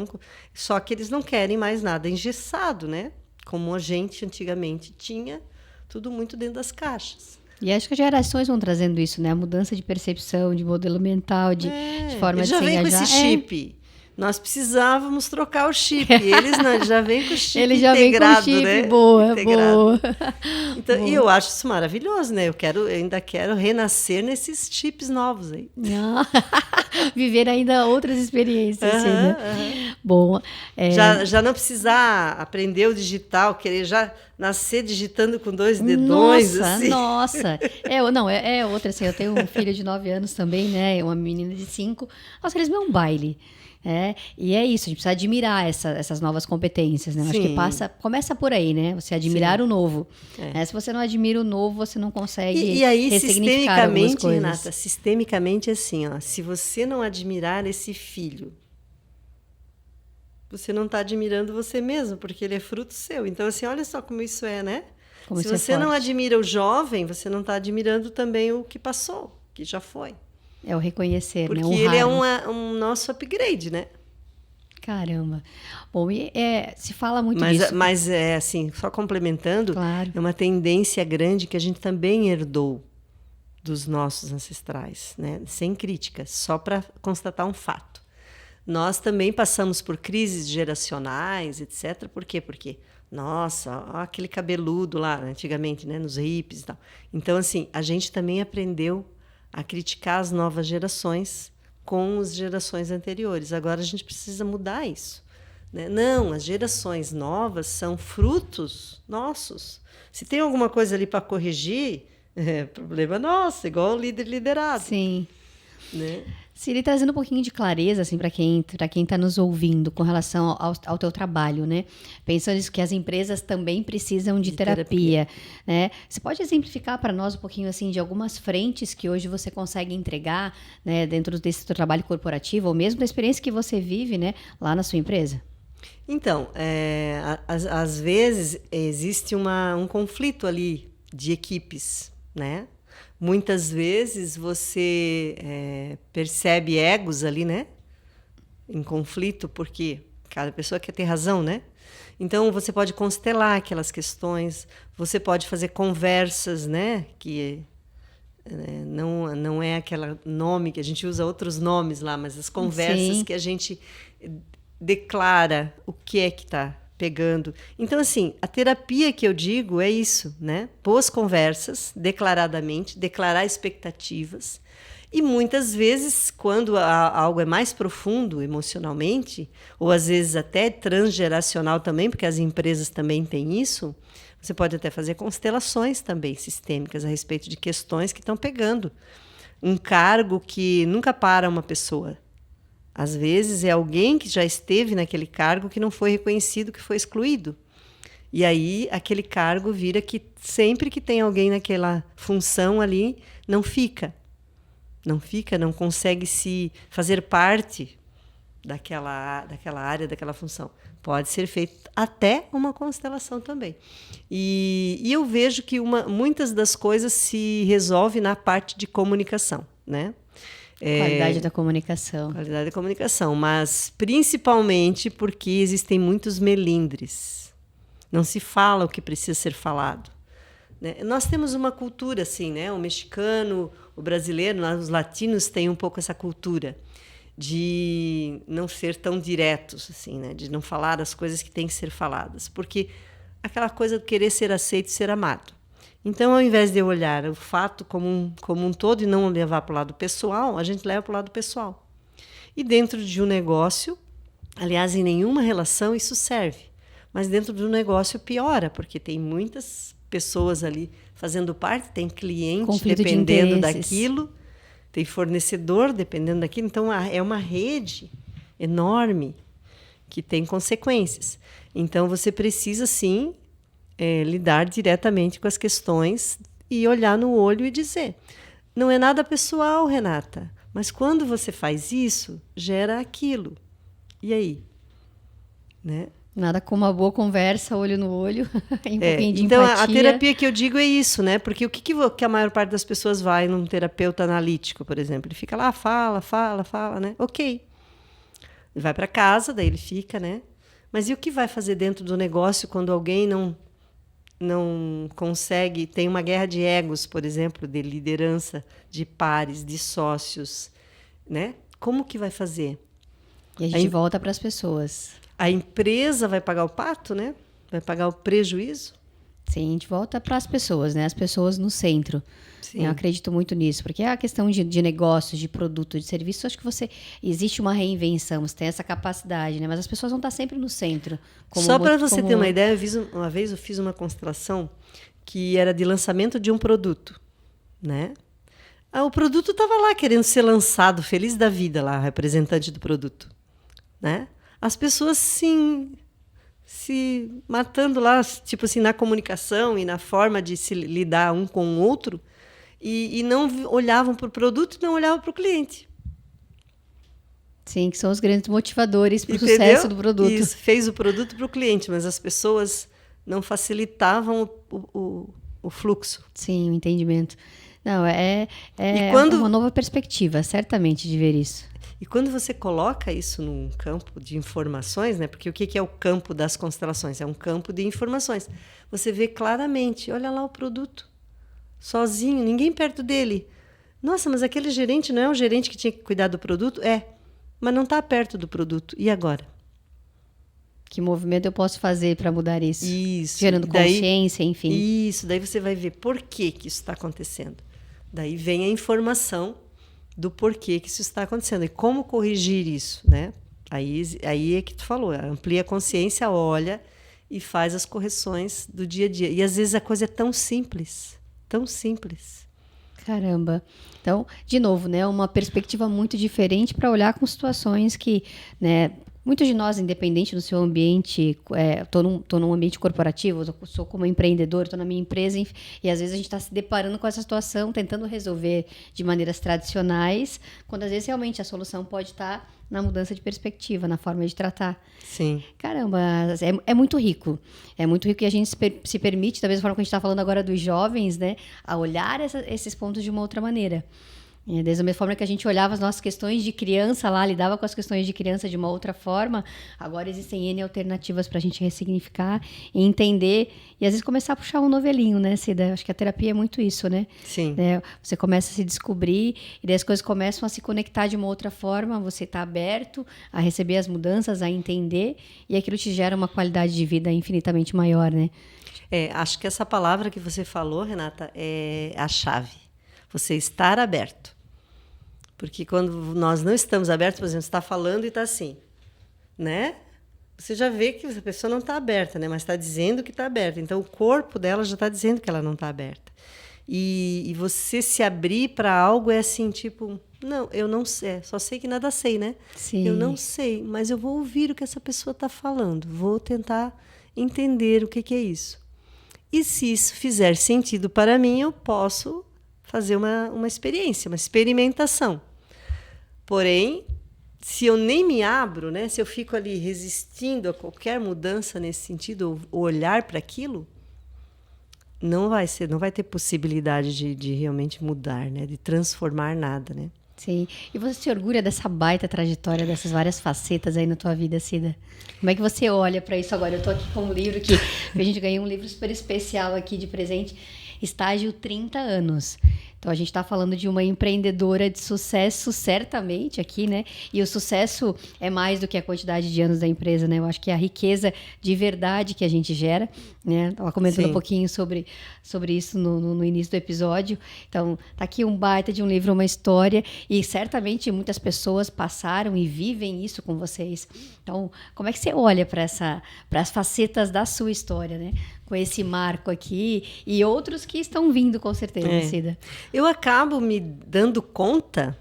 [SPEAKER 2] só que eles não querem mais nada engessado, né? Como a gente antigamente tinha, tudo muito dentro das caixas.
[SPEAKER 1] E acho que as gerações vão trazendo isso, né? A mudança de percepção, de modelo mental, de forma de se engajar.
[SPEAKER 2] Ele já vem com esse chip. Nós precisávamos trocar o chip. Eles não, já vem com o chip
[SPEAKER 1] ele já
[SPEAKER 2] integrado,
[SPEAKER 1] vem com o chip,
[SPEAKER 2] né?
[SPEAKER 1] Boa.
[SPEAKER 2] Então,
[SPEAKER 1] boa.
[SPEAKER 2] E eu acho isso maravilhoso, né? Eu ainda quero renascer nesses chips novos aí.
[SPEAKER 1] Viver ainda outras experiências. Assim, né? Bom,
[SPEAKER 2] já não precisar aprender o digital, querer já nascer digitando com 2 dedões.
[SPEAKER 1] Nossa. Outra assim, eu tenho um filho de 9 anos também, né? Uma menina de 5. Nossa, eles vão um baile. E é isso, a gente precisa admirar essas novas competências, né? Acho que começa por aí, né? Você admirar o novo. Se você não admira o novo, você não consegue
[SPEAKER 2] e aí,
[SPEAKER 1] ressignificar algumas coisas.
[SPEAKER 2] Renata, sistemicamente assim, ó, se você não admirar esse filho, você não está admirando você mesmo, porque ele é fruto seu. Então, assim, olha só como isso é, né? Se você não admira o jovem, você não está admirando também o que passou, que já foi.
[SPEAKER 1] É o reconhecer,
[SPEAKER 2] porque
[SPEAKER 1] né?
[SPEAKER 2] Porque ele é um nosso upgrade, né?
[SPEAKER 1] Caramba. Bom, se fala muito disso.
[SPEAKER 2] Mas assim, só complementando,
[SPEAKER 1] claro.
[SPEAKER 2] É uma tendência grande que a gente também herdou dos nossos ancestrais, né? Sem crítica, só para constatar um fato. Nós também passamos por crises geracionais, etc. Por quê? Porque, nossa, ó, aquele cabeludo lá, antigamente, né? Nos hippies e tal. Então, assim, a gente também aprendeu a criticar as novas gerações com as gerações anteriores. Agora a gente precisa mudar isso, né? Não, as gerações novas são frutos nossos. Se tem alguma coisa ali para corrigir, problema nosso, igual o líder liderado.
[SPEAKER 1] Sim.
[SPEAKER 2] Né?
[SPEAKER 1] Siri, trazendo um pouquinho de clareza assim, para quem está nos ouvindo com relação ao teu trabalho, né? Pensando que as empresas também precisam de terapia. Né? Você pode exemplificar para nós um pouquinho assim, de algumas frentes que hoje você consegue entregar, né, dentro desse teu trabalho corporativo, ou mesmo da experiência que você vive, né, lá na sua empresa?
[SPEAKER 2] Então, às vezes existe um conflito ali de equipes, né? Muitas vezes você percebe egos ali, né? Em conflito, porque cada pessoa quer ter razão, né? Então, você pode constelar aquelas questões, você pode fazer conversas, né? Que não é aquele nome que a gente usa outros nomes lá, mas as conversas que a gente declara o que é que está pegando. Então, assim, a terapia que eu digo é isso, né? Boas conversas, declaradamente, declarar expectativas. E muitas vezes, quando algo é mais profundo emocionalmente, ou às vezes até transgeracional também, porque as empresas também têm isso, você pode até fazer constelações também sistêmicas a respeito de questões que estão pegando. Um cargo que nunca para uma pessoa. Às vezes é alguém que já esteve naquele cargo que não foi reconhecido, que foi excluído. E aí aquele cargo vira que sempre que tem alguém naquela função ali, não fica. Não consegue se fazer parte, daquela área, daquela função. Pode ser feito até uma constelação também. E eu vejo que muitas das coisas se resolve na parte de comunicação, né?
[SPEAKER 1] Qualidade da comunicação.
[SPEAKER 2] Qualidade da comunicação, mas principalmente porque existem muitos melindres. Não se fala o que precisa ser falado. Né? Nós temos uma cultura assim, né? O mexicano, o brasileiro, os latinos têm um pouco essa cultura de não ser tão diretos, assim, né? De não falar as coisas que têm que ser faladas, porque aquela coisa de querer ser aceito e ser amado. Então, ao invés de eu olhar o fato como um todo e não levar para o lado pessoal, a gente leva para o lado pessoal. E dentro de um negócio, aliás, em nenhuma relação isso serve, mas dentro do negócio piora, porque tem muitas pessoas ali fazendo parte, tem cliente
[SPEAKER 1] Conflito
[SPEAKER 2] dependendo daquilo, tem fornecedor dependendo daquilo. Então, é uma rede enorme que tem consequências. Então, você precisa, sim, lidar diretamente com as questões e olhar no olho e dizer. Não é nada pessoal, Renata, mas quando você faz isso, gera aquilo. E aí? Né?
[SPEAKER 1] Nada como uma boa conversa, olho no olho, e um pouquinho de
[SPEAKER 2] então,
[SPEAKER 1] empatia.
[SPEAKER 2] A terapia que eu digo é isso, né? Porque o que a maior parte das pessoas vai num terapeuta analítico, por exemplo? Ele fica lá, fala, né? Ok. Ele vai para casa, daí ele fica, né? Mas e o que vai fazer dentro do negócio quando alguém não consegue, tem uma guerra de egos, por exemplo, de liderança, de pares, de sócios, né? Como que vai fazer?
[SPEAKER 1] E a gente volta para as pessoas.
[SPEAKER 2] A empresa vai pagar o pato, né? Vai pagar o prejuízo?
[SPEAKER 1] Sim, a gente volta para as pessoas, né? As pessoas no centro.
[SPEAKER 2] Sim.
[SPEAKER 1] Eu acredito muito nisso, porque a questão de negócios, de produto, de serviço, acho que existe uma reinvenção, você tem essa capacidade, né? Mas as pessoas vão estar sempre no centro.
[SPEAKER 2] Só para você ter uma ideia, uma vez eu fiz uma constelação que era de lançamento de um produto, né? O produto estava lá querendo ser lançado, feliz da vida lá, representante do produto, né? As pessoas sim se matando lá, tipo assim, na comunicação e na forma de se lidar um com o outro, e não olhavam para o produto e não olhavam para o cliente.
[SPEAKER 1] Sim, que são os grandes motivadores para o sucesso do produto.
[SPEAKER 2] Isso, fez o produto para o cliente, mas as pessoas não facilitavam o fluxo.
[SPEAKER 1] Sim, o entendimento. Não, é uma nova perspectiva, certamente, de ver isso.
[SPEAKER 2] E quando você coloca isso num campo de informações, né? Porque o que é o campo das constelações? É um campo de informações. Você vê claramente, olha lá o produto, sozinho, ninguém perto dele. Nossa, mas aquele gerente não é o gerente que tinha que cuidar do produto? Mas não está perto do produto. E agora?
[SPEAKER 1] Que movimento eu posso fazer para mudar isso?
[SPEAKER 2] Isso.
[SPEAKER 1] Gerando consciência, enfim.
[SPEAKER 2] Isso, daí você vai ver por que isso está acontecendo. Daí vem a informação do porquê que isso está acontecendo e como corrigir isso, né? Aí é que tu falou, amplia a consciência, olha e faz as correções do dia a dia. E às vezes a coisa é tão simples, tão simples.
[SPEAKER 1] Caramba. Então, de novo, né, uma perspectiva muito diferente para olhar com situações que, né, muitos de nós, independente do seu ambiente, estou num ambiente corporativo, sou como empreendedor, estou na minha empresa, e às vezes a gente está se deparando com essa situação, tentando resolver de maneiras tradicionais, quando às vezes realmente a solução pode estar na mudança de perspectiva, na forma de tratar.
[SPEAKER 2] Sim.
[SPEAKER 1] Caramba, é muito rico. É muito rico e a gente se permite, da mesma forma que a gente está falando agora dos jovens, né, a olhar esses pontos de uma outra maneira. Desde a mesma forma que a gente olhava as nossas questões de criança lá, lidava com as questões de criança de uma outra forma, agora existem N alternativas para a gente ressignificar e entender, e às vezes começar a puxar um novelinho, né, Cida? Acho que a terapia é muito isso, né?
[SPEAKER 2] Sim.
[SPEAKER 1] Você começa a se descobrir, e daí as coisas começam a se conectar de uma outra forma, você está aberto a receber as mudanças, a entender, e aquilo te gera uma qualidade de vida infinitamente maior, né?
[SPEAKER 2] Acho que essa palavra que você falou, Renata, é a chave. Você estar aberto. Porque quando nós não estamos abertos, por exemplo, você está falando e está assim, né? Você já vê que a pessoa não está aberta, né? Mas está dizendo que está aberta. Então, o corpo dela já está dizendo que ela não está aberta. E você se abrir para algo é assim, tipo, não, eu não sei, só sei que nada sei, né?
[SPEAKER 1] Sim.
[SPEAKER 2] Eu não sei, mas eu vou ouvir o que essa pessoa está falando. Vou tentar entender o que é isso. E se isso fizer sentido para mim, eu posso fazer uma experiência, uma experimentação. Porém, se eu nem me abro, né? Se eu fico ali resistindo a qualquer mudança nesse sentido, ou olhar para aquilo, não vai ter possibilidade de realmente mudar, né? De transformar nada, né?
[SPEAKER 1] Sim. E você se orgulha dessa baita trajetória, dessas várias facetas aí na tua vida, Cida? Como é que você olha para isso agora? Eu tô aqui com um livro que a gente ganhou um livro super especial aqui de presente, Estágio 30 anos. Então, a gente está falando de uma empreendedora de sucesso, certamente, aqui, né? E o sucesso é mais do que a quantidade de anos da empresa, né? Eu acho que é a riqueza de verdade que a gente gera, né? Estava comentando um pouquinho sobre isso no início do episódio. Então, tá aqui um baita de um livro, uma história, e certamente muitas pessoas passaram e vivem isso com vocês. Então, como é que você olha para as facetas da sua história, né? Com esse marco aqui e outros que estão vindo, com certeza, Cida.
[SPEAKER 2] Eu acabo me dando conta,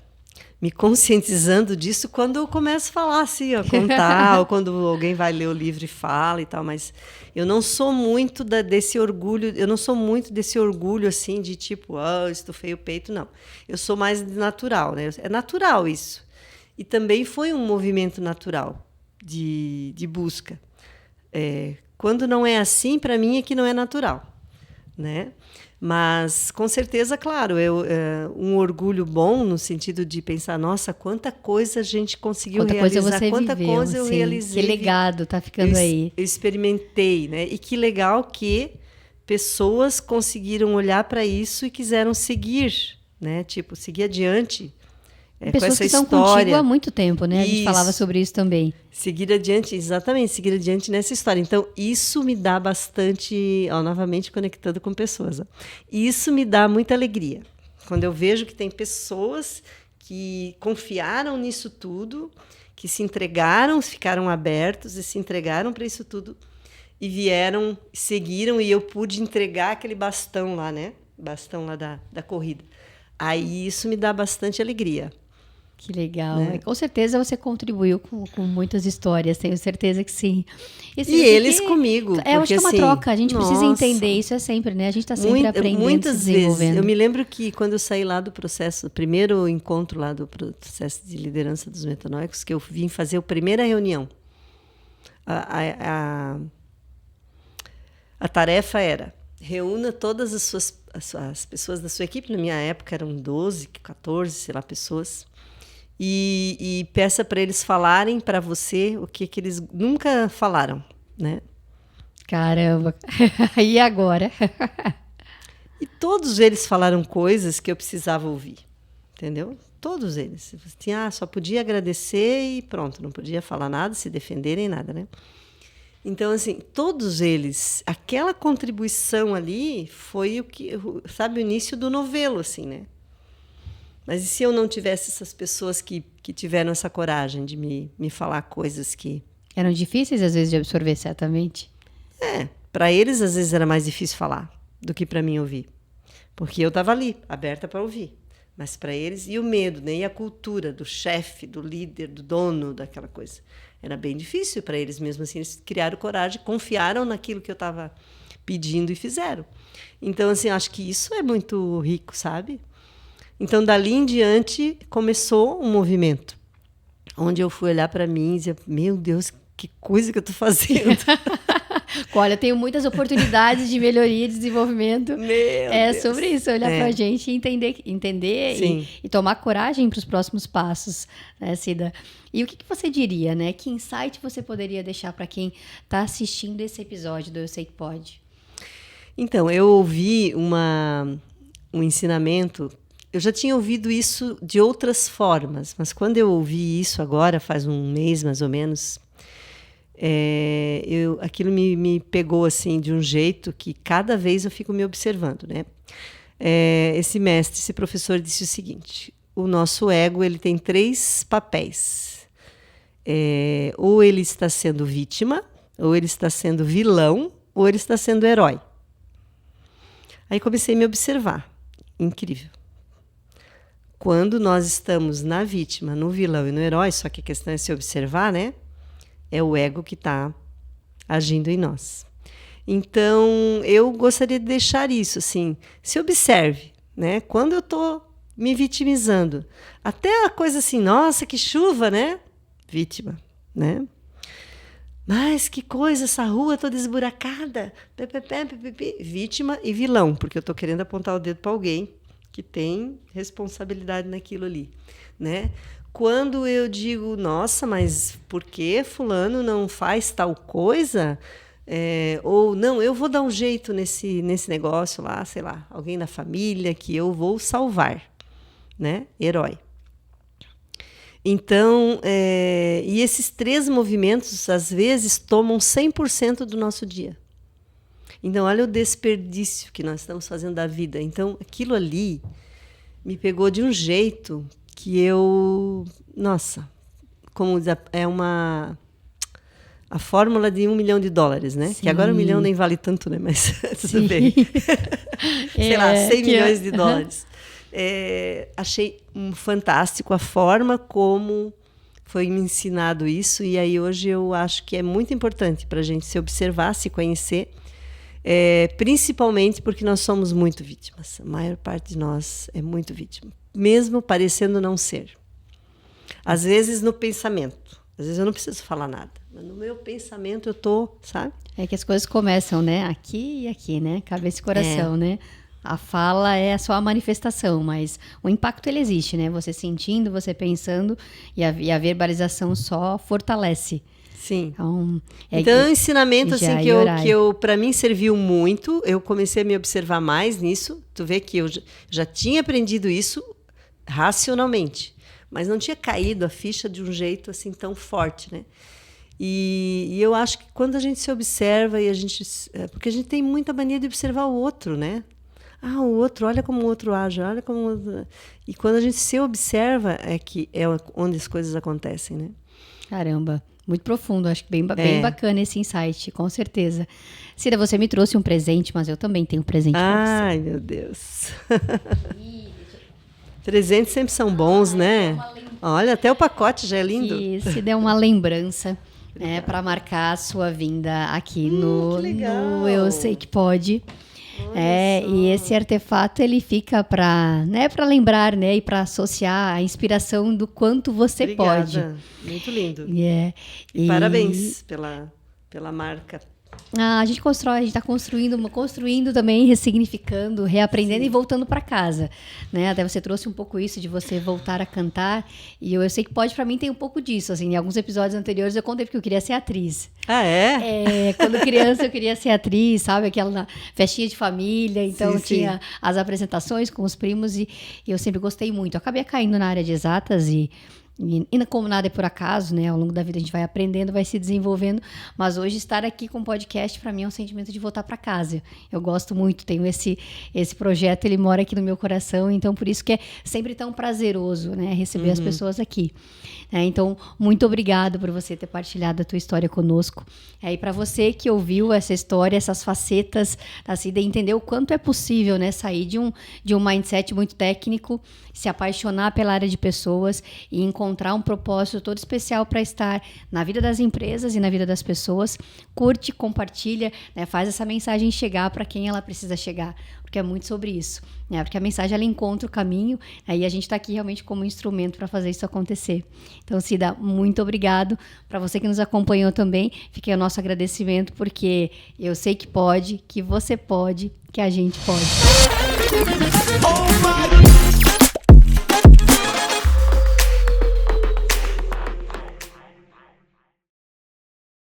[SPEAKER 2] me conscientizando disso quando eu começo a falar assim, a contar, ou quando alguém vai ler o livro e fala e tal, mas eu não sou muito desse orgulho, assim de tipo, estufei o peito, não. Eu sou mais natural, né? É natural isso. E também foi um movimento natural de busca. Quando não é assim, para mim é que não é natural, né? Mas, com certeza, claro, um orgulho bom no sentido de pensar, nossa, quanta coisa a gente conseguiu realizar, quanta coisa eu realizei.
[SPEAKER 1] Que legado está ficando aí.
[SPEAKER 2] Eu experimentei, né? E que legal que pessoas conseguiram olhar para isso e quiseram seguir, né? Tipo, seguir adiante.
[SPEAKER 1] Pessoas que estão contigo há muito tempo, né? A gente falava sobre isso também.
[SPEAKER 2] Seguir adiante nessa história. Então, isso me dá bastante, novamente conectando com pessoas. Isso me dá muita alegria. Quando eu vejo que tem pessoas que confiaram nisso tudo, que se entregaram, ficaram abertos e se entregaram para isso tudo e vieram, seguiram, e eu pude entregar aquele bastão lá, né? Bastão lá da corrida. Aí isso me dá bastante alegria.
[SPEAKER 1] Que legal. Né? Com certeza você contribuiu com muitas histórias, tenho certeza que sim.
[SPEAKER 2] E eles comigo.
[SPEAKER 1] Eu acho que é uma troca, a gente precisa entender isso sempre, né? A gente está sempre aprendendo, se desenvolvendo. Vezes.
[SPEAKER 2] Eu me lembro que quando eu saí lá do processo, o primeiro encontro lá do processo de liderança dos metanoicos, que eu vim fazer a primeira reunião, a tarefa era: reúna todas as pessoas da sua equipe, na minha época eram 12, 14, sei lá, pessoas, e peça para eles falarem para você o que eles nunca falaram, né?
[SPEAKER 1] Caramba! E agora?
[SPEAKER 2] E todos eles falaram coisas que eu precisava ouvir, entendeu? Todos eles. Só podia agradecer e pronto, não podia falar nada, se defender nem nada, né? Então, assim, todos eles, aquela contribuição ali foi o início do novelo, assim, né? Mas e se eu não tivesse essas pessoas que tiveram essa coragem de me falar coisas que...
[SPEAKER 1] Eram difíceis, às vezes, de absorver, certamente?
[SPEAKER 2] Para eles, às vezes, era mais difícil falar do que para mim ouvir. Porque eu estava ali, aberta para ouvir. Mas para eles, e o medo, né? E a cultura do chefe, do líder, do dono, daquela coisa. Era bem difícil para eles mesmo assim. Eles criaram coragem, confiaram naquilo que eu estava pedindo e fizeram. Então, assim, acho que isso é muito rico, sabe? Então, dali em diante, começou um movimento, onde eu fui olhar para mim e dizer, meu Deus, que coisa que eu estou fazendo.
[SPEAKER 1] Olha, tenho muitas oportunidades de melhoria e desenvolvimento.
[SPEAKER 2] Meu Deus.
[SPEAKER 1] Sobre isso, olhar para a gente e entender e tomar coragem para os próximos passos, né, Cida? E o que você diria, né? Que insight você poderia deixar para quem está assistindo esse episódio do Eu Sei Que Pode?
[SPEAKER 2] Então, eu ouvi um ensinamento. Eu já tinha ouvido isso de outras formas, mas quando eu ouvi isso agora, faz um mês mais ou menos, aquilo me pegou assim de um jeito que cada vez eu fico me observando, né? Esse mestre, esse professor disse o seguinte: o nosso ego ele tem 3 papéis. Ou ele está sendo vítima, ou ele está sendo vilão, ou ele está sendo herói. Aí comecei a me observar. Incrível. Quando nós estamos na vítima, no vilão e no herói, só que a questão é se observar, né? É o ego que está agindo em nós. Então, eu gostaria de deixar isso, assim, se observe, né? Quando eu estou me vitimizando, até a coisa assim, nossa, que chuva, né? vítima, né? Mas que coisa, essa rua toda esburacada. Vítima e vilão, porque eu estou querendo apontar o dedo para alguém que tem responsabilidade naquilo ali, né? Quando eu digo, nossa, mas por que fulano não faz tal coisa? Ou não, eu vou dar um jeito nesse negócio lá, sei lá, alguém da família que eu vou salvar, né? Herói. Então, e esses 3 movimentos, às vezes, tomam 100% do nosso dia. Então, olha o desperdício que nós estamos fazendo da vida. Então, aquilo ali me pegou de um jeito que eu... Nossa, como a fórmula de $1 milhão, né?
[SPEAKER 1] Sim.
[SPEAKER 2] Que agora 1 milhão nem vale tanto, né? Mas tudo bem. Sei lá, 100 milhões de dólares. Achei fantástico a forma como foi me ensinado isso, e aí hoje eu acho que é muito importante para a gente se observar, se conhecer, principalmente porque nós somos muito vítimas. A maior parte de nós é muito vítima, mesmo parecendo não ser. Às vezes no pensamento, às vezes eu não preciso falar nada, mas no meu pensamento eu tô, sabe?
[SPEAKER 1] É que as coisas começam, né? Aqui e aqui, né? Cabeça e coração, né? A fala é só a manifestação, mas o impacto ele existe, né? Você sentindo, você pensando, e a verbalização só fortalece.
[SPEAKER 2] Sim. Então, um ensinamento assim, que eu para mim serviu muito. Eu comecei a me observar mais nisso. Tu vê que eu já tinha aprendido isso racionalmente, mas não tinha caído a ficha de um jeito assim tão forte, né? E eu acho que quando a gente se observa e porque a gente tem muita mania de observar o outro, né? O outro, olha como o outro age, olha como o outro... E quando a gente se observa é onde as coisas acontecem, né?
[SPEAKER 1] Caramba, muito profundo, acho que bem bacana esse insight, com certeza. Cida, você me trouxe um presente, mas eu também tenho um presente para você.
[SPEAKER 2] Ai, meu Deus. Presentes sempre são bons, né? Olha, até o pacote já é lindo.
[SPEAKER 1] Isso, deu uma lembrança para marcar a sua vinda aqui no Eu Sei Que Pode. E esse artefato ele fica para lembrar, né, e para associar a inspiração do quanto você
[SPEAKER 2] Obrigada.
[SPEAKER 1] Pode.
[SPEAKER 2] Muito lindo.
[SPEAKER 1] E
[SPEAKER 2] parabéns pela marca.
[SPEAKER 1] A gente está construindo também, ressignificando, reaprendendo. Sim. E voltando para casa, né? Até você trouxe um pouco isso de você voltar a cantar, e eu sei que pode, para mim tem um pouco disso, assim, em alguns episódios anteriores eu contei porque eu queria ser atriz. Quando criança eu queria ser atriz, sabe? Aquela festinha de família, então tinha as apresentações com os primos, e eu sempre gostei muito. Eu acabei caindo na área de exatas e como nada é por acaso, né? Ao longo da vida a gente vai aprendendo, vai se desenvolvendo, mas hoje estar aqui com o podcast para mim é um sentimento de voltar para casa. Eu gosto muito, tenho esse projeto, ele mora aqui no meu coração, então por isso que é sempre tão prazeroso, né, receber as pessoas aqui. Então, muito obrigado por você ter partilhado a tua história conosco. E para você que ouviu essa história, essas facetas da Cida, entender o quanto é possível, né, sair de um mindset muito técnico, se apaixonar pela área de pessoas e encontrar um propósito todo especial para estar na vida das empresas e na vida das pessoas. Curte, compartilha, né, faz essa mensagem chegar para quem ela precisa chegar, porque é muito sobre isso, né? Porque a mensagem ela encontra o caminho, e a gente está aqui realmente como instrumento para fazer isso acontecer. Então, Cida, muito obrigado. Para você que nos acompanhou também, fica aí o nosso agradecimento, porque eu sei que pode, que você pode, que a gente pode.